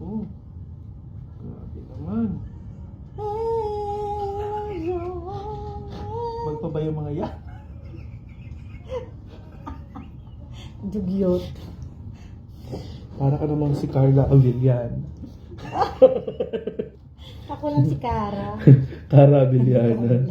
ko. Grabe naman. Magpa ba yung mga yan? Dugyot. Para ka namang si Carla Avillana. Ako lang si Cara. Cara Avillana.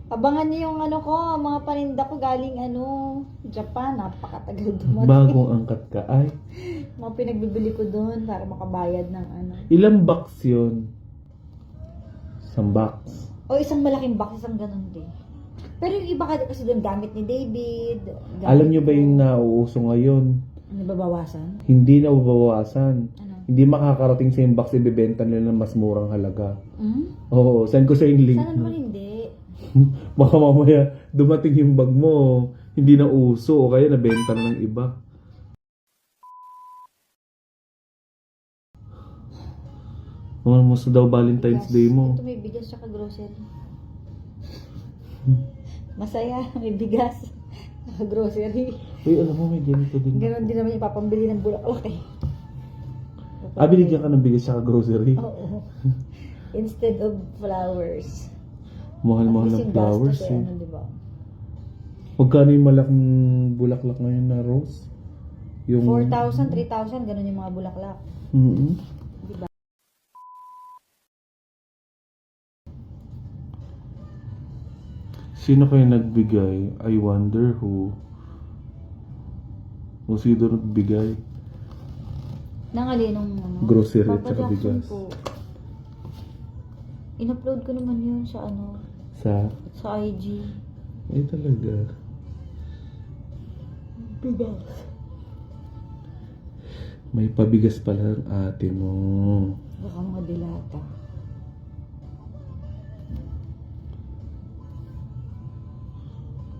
Abangan niyo yung ano ko, mga paninda ko galing Japan. Napakatagal dumating. Bagong angkat ka. Ay, Mga pinagbibili ko doon para makabayad ng ilang box yun? Isang box. O isang malaking box, isang ganun din. Pero yung iba kasi doon gamit ni David. Gamit Alam nyo ba yung nauuso ngayon? Nababawasan? Hindi na babawasan. Ano? Hindi makakarating sa yung box, ibibenta nila ng mas murang halaga. Hmm? Oo, send ko sa yung link. Sana naman hindi. Baka mamaya dumating yung bag mo, hindi na uso o kaya nabenta na ng iba. Ano mo sa daw Valentine's Day mo? Ito may bigas tsaka grocery. Masaya, may bigas. Tsaka grocery. Uy, alam mo may ganito din. Ganon din naman ipapambili ng bulaklak eh. Binigyan ka ng bigas sa grocery? Oo. Instead of flowers. Mahal-mahal At least ng yung flowers gastos eh. diba? Magkano yung malaking bulaklak ngayon na rose? Yung 4,000, 3,000, ganon yung mga bulaklak. Mm-hmm. Diba? Sino kayo nagbigay? I wonder who. O sino nagbigay? Nangalinong Grocery at Papa saka Jackson bigas. po. In-upload ko naman yun sa sa IG. Ay talaga. Bigas. May pabigas pala ang ate mo. Baka mga dilata.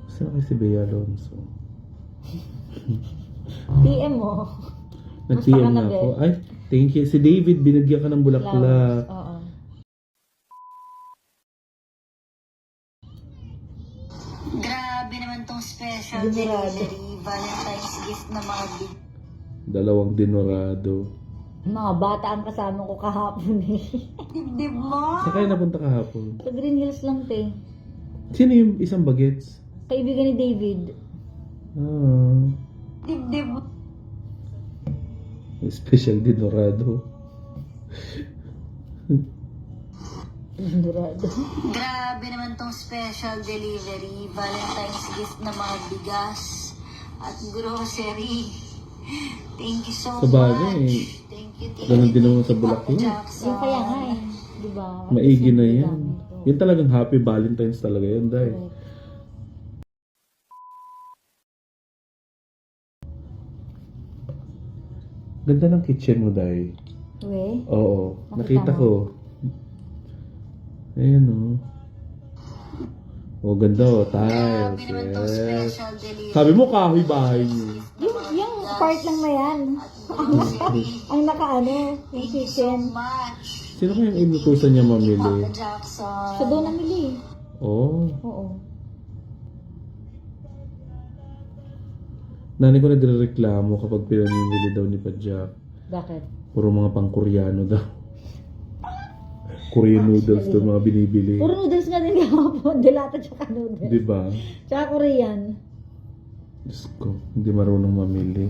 Saan kayo si Bea Alonso? PM mo. Nag-PM Musta ka na na, ako. Bea? Ay, thank you. Si David, binigyan ka ng Flowers. bulaklak. Oo. Grabe naman tong special Dinurado. delivery Valentine's gift na mga big. Dalawang dinorado. Mga bata ang kasama ko kahapon eh. Di ba? Saan kayo napunta kahapon? Sa Green Hills lang te. Sino yung isang bagets? Kaibigan ni David. Ah, Di ba? special dinorado. Dinurado. Grabe naman tong special delivery Valentine's gift na mga bigas at grocery. Thank you so Sa bagay, much. Thank you. ganun din naman sa Papa bulaklak. Jackson. Yung kaya nga eh. Diba? Maigi na Simple yan. lang ito. Yun talagang happy Valentine's talaga yun, Day. Correct. Ganda ng kitchen mo, Day. We? Oo, nakita Nakita mo? ko. Ayan o. Oh, ganda o. Grabe Tiles. naman tong Yes. special delivery. Sabi mo, kahoy bahay niyo. Yung part lang na yan. Grocery. Ang nakaano, yung Thank you so kitchen. much. Sino kayang inutusan niya mamili? Papa Jackson. Siya doon namili. Oh. Oo. Nani ko nagre-reklamo kapag pinamimili daw ni Pajak. Bakit? Puro mga pang-Koreano daw. Korean noodles daw mga binibili. Puro noodles nga din kahapon. Dilata tsaka noodles. Di ba? Tsaka Korean. Diyos ko, hindi marunong mamili.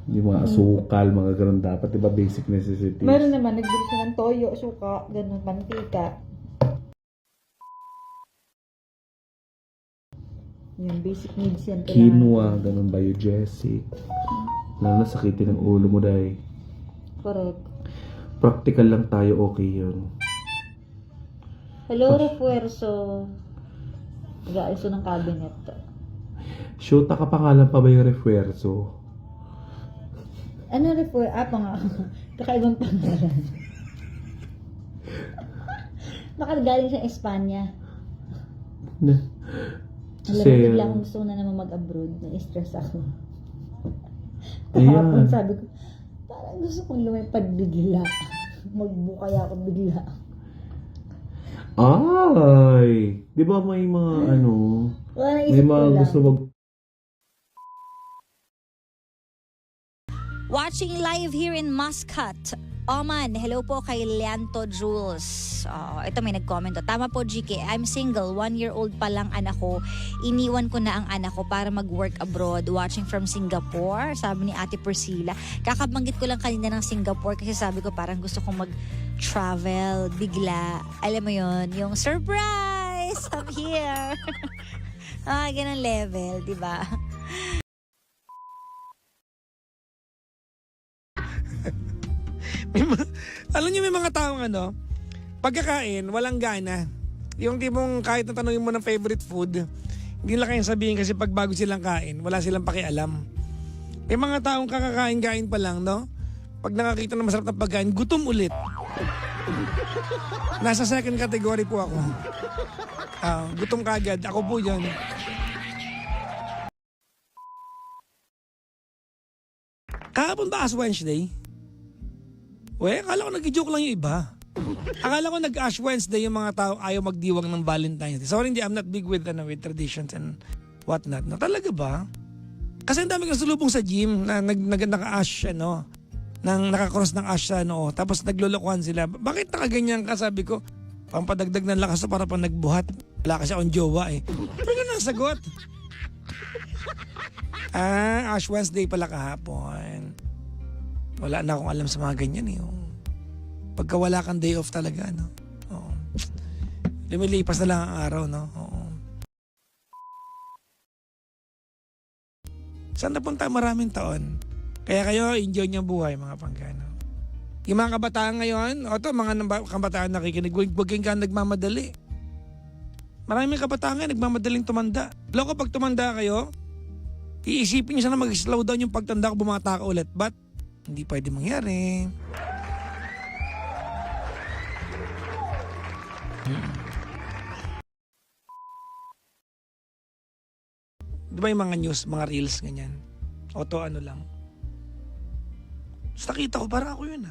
Hindi mga asukal, mga ganun dapat. Di ba basic necessities? Meron naman, nagbili siya ng toyo, suka, ganun, mantika. Yung basic needs yan. Quinoa, ganun, biogesic. Lalo na sakitin ng ulo mo, Day. Correct. Practical lang tayo, okay yun. Hello, refuerzo. Nag-aalso ng cabinet. Shota ka pangalan pa ba yung refuerzo? Ano refuerzo? Pa nga. Kakaibang pangalan. Baka galing sa Espanya. Na. Alam mo, Kasi, bigla akong gusto ko na naman mag-abroad. Na-stress ako. Ayan. Kahapon sabi ko, parang gusto kong lumipad bigla. Magbukay ako bigla. Ay! Di ba may mga ano, Wala, may naisip ko mga lang. gusto mag... Watching live here in Muscat, Oman. Hello po kay Leanto Jules. Ito may nag-comment. Tama po, GK. I'm single. 1-year-old pa lang anak ko. Iniwan ko na ang anak ko para mag-work abroad. Watching from Singapore. Sabi ni Ate Priscilla. Kakabanggit ko lang kanina ng Singapore kasi sabi ko parang gusto kong mag-travel. Bigla. Alam mo yon, yung surprise! I'm here! Ganun level, di ba? Alam niyo may mga taong pagkakain, walang gana. Yung tipong kahit na tanungin mo ng favorite food, hindi nila kayang sabihin kasi pag bago silang kain, wala silang pakialam. May mga taong kakakain-kain pa lang, no? Pag nakakita ng masarap na pagkain, gutom ulit. Nasa second category po ako. Gutom kagad. Ako po yun. Kahapon ba Ash Wednesday? Akala ko nag-joke lang yung iba. Akala ko nag-Ash Wednesday yung mga tao ayaw magdiwang ng Valentine's Day. Sorry, I'm not big with traditions and whatnot. No, talaga ba? Kasi ang dami kong sulubong sa gym na naka-ash, naka-cross ng ash sa tapos naglolokohan sila. Bakit nakaganyan ka? Sabi ko, pampadagdag ng lakas para pang nagbuhat. Wala kasi akong jowa eh. Pero ganun ang sagot. Ash Wednesday pala kahapon. Wala na akong alam sa mga ganyan eh. Pagka wala kang day off talaga, Oo. Lumilipas na lang ang araw, Oo. Saan napunta maraming taon? Kaya kayo, enjoy niyo buhay, mga panggano. Yung mga kabataan ngayon, mga kabataan nakikinig, huwag kang nagmamadali. Maraming kabataan ngayon, nagmamadaling tumanda. Loko, pag tumanda kayo, iisipin niyo sana mag-slow down yung pagtanda ko, bumata ka ulit. But, hindi pwede mangyari. Di ba yung mga news, mga reels, ganyan? Lang. Tapos nakita ko, parang ako yun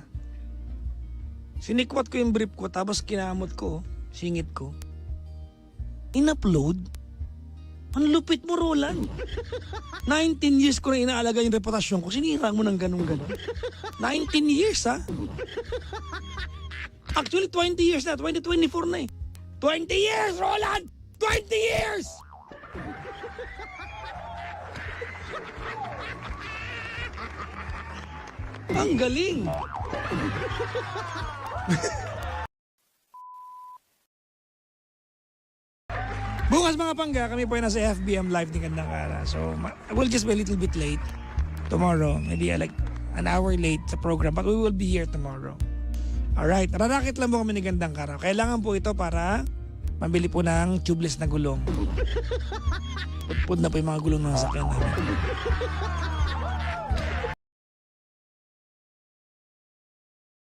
Sinikwat ko yung brief ko, tapos kinamot ko, singit ko. In-upload? Ang lupit mo, Roland. 19 years ko na inaalaga yung reputasyon ko. Sinira mo ng ganun-ganun. 19 years, Actually, 20 years na. 2024 na eh. 20 years, Roland! 20 years! Ang galing! Bukas mga pangga, kami po ay nasa FBM Live ni Gandang Kara. So, we'll just be a little bit late tomorrow. Maybe like an hour late sa program. But we will be here tomorrow. Alright, rarakit lang po kami ni Gandang Kara. Kailangan po ito para mabili po ng tubeless na gulong. Pudpud na po yung mga gulong ng sasakyan namin.